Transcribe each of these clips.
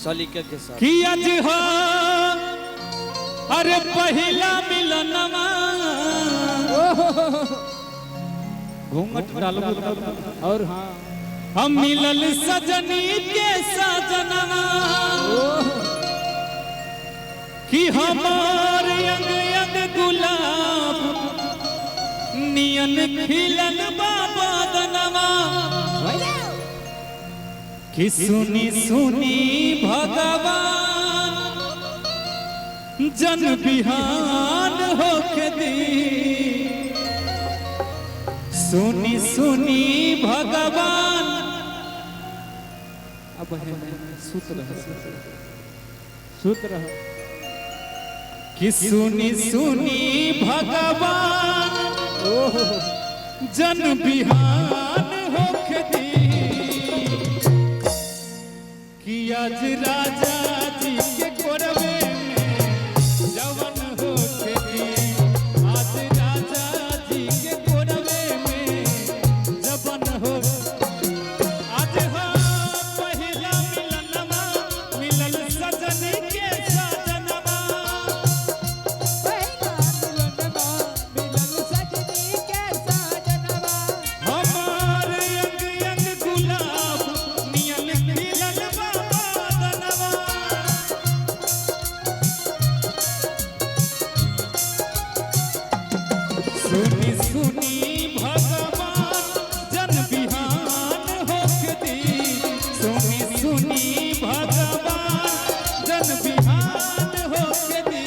सलीके के साथ कि आज हो अरे पहला मिलनवा घूंघट डालो और हाँ हम मिलल सजनी के सजनवा कि हमार अंग अंग गुलाब नियन खिलल बाबा दनवा कि सुनी सुनी भगवान जन बिहान होके दी सुनी सुनी भगवान अब सूत्र कि सुनी सुनी भगवान जन बिहान होके दी कि आज राजा जी के कोरवे में जवन होके दी आज राजा जी के कोरवे में जवन हो आज हो पहला मिलनवा मिलल सजनी के सजनवा हमार अंग अंग गुलाब नियन खिलल बाबा दनवा सुनी सुनी भगवान जन बिहान होके दी सुनी सुनी भगवान जन बिहान होके दी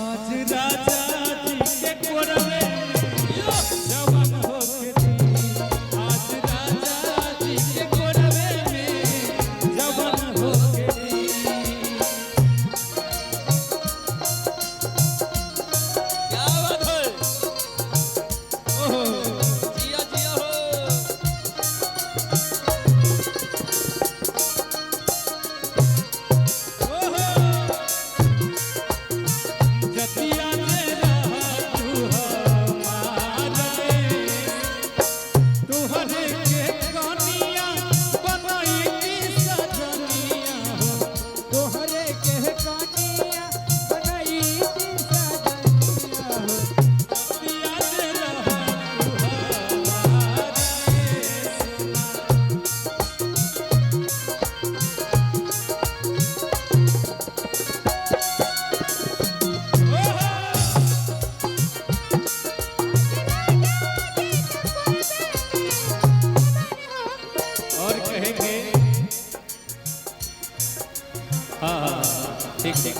आज राजा जी के कोरवे जवन होके दी आज राजा जी के कोरवे में जवन होके दी क्या बात है जिया जिया हो जतिया मेरा तू हमारे तुहरे के कनिया बनाई की सजनिया हो तोहरे के कनिया बनाई दी सजनिया हो जतिया मेरा तू हमारे और कहेंगे हाँ ठीक ठीक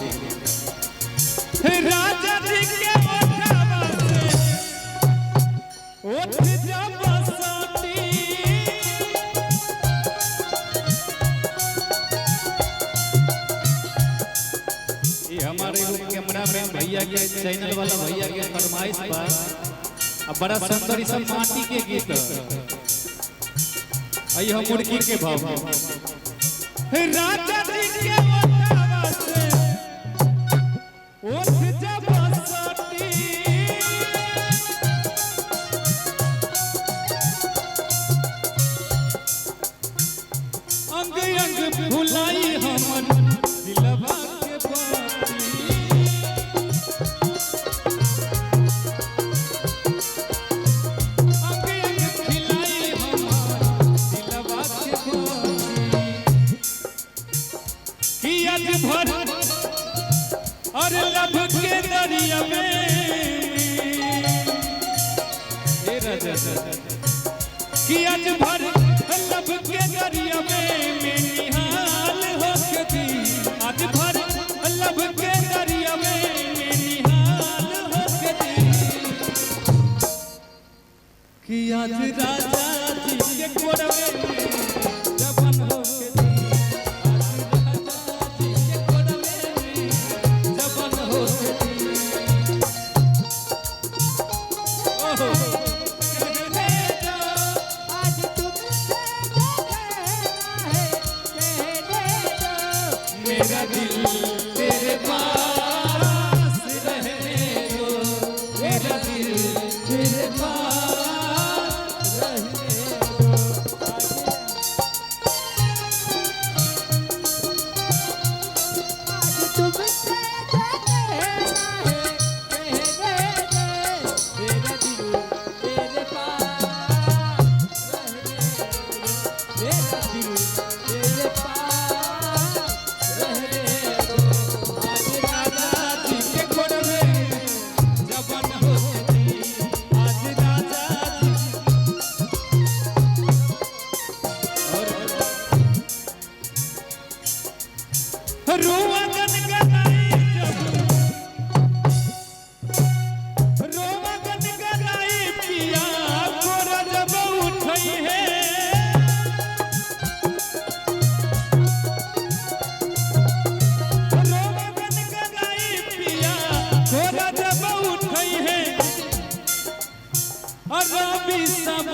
राजा जी के ओठवा से ओठ जब बसती ये हमारे कैमरा मैन भैया के चैनल वाला भैया के फरमाइश पर अब बड़ा सुंदर ई सब माटी के गीत आई हम मुर्गी के भाव राजा जी के ओठवा से ओठ जब बसती अंग अंग भुलाई हमन दिलवा के बाती अंग अंग खिलाई हमन दिलवा के बाती कि आज भर और लब के दरिया में हे राजा कि आज भर लब के दरिया में निहाल होके दी आज भर लब के दरिया में निहाल होके दी कि आज राजा जी के कोरवे में जवन होके दी आज राजा जी के कोरवे में जवन होके दी ओहो कहने दो आज तुमसे कहना है कहने दो मेरा दिल तेरे पास रहने दो मेरा दिल तेरे पास रहने दो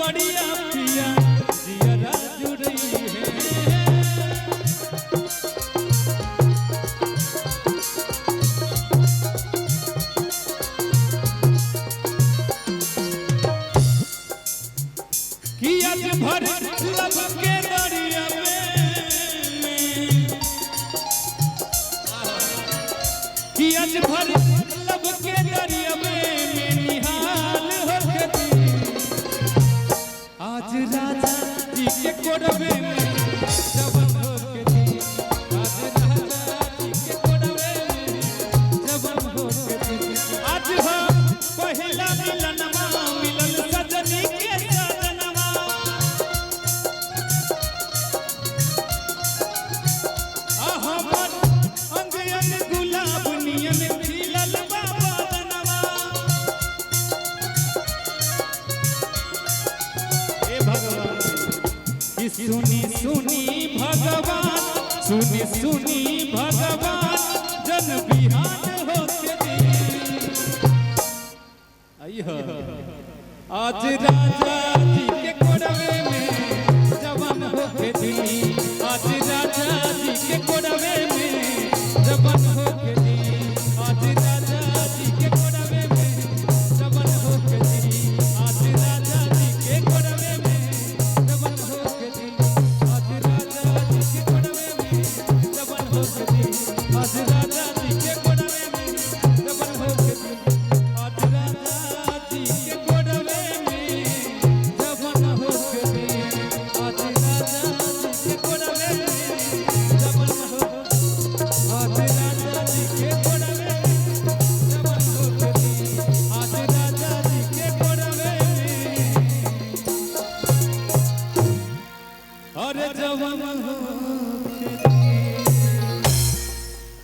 बढ़िया पिया जियरा जुड़ी है। कि आज भर लब के दरिया में, कि आज भर लब के दरिया में निहाल होती। आज राजा जी के कोरबे में जवन होती। आज राजा जी के कोरबे में जवन होती। आज हो पहला मिलनवा मिलन सजनी के सजनवा। हमर अंग अंग गुलाब नियन खिलल बा बदनवा। हे भगवान कि सुनी सुनी भगवान, सुनी सुनी भगवान जन बिहान होके दी। आज राजा जी के कोरबे में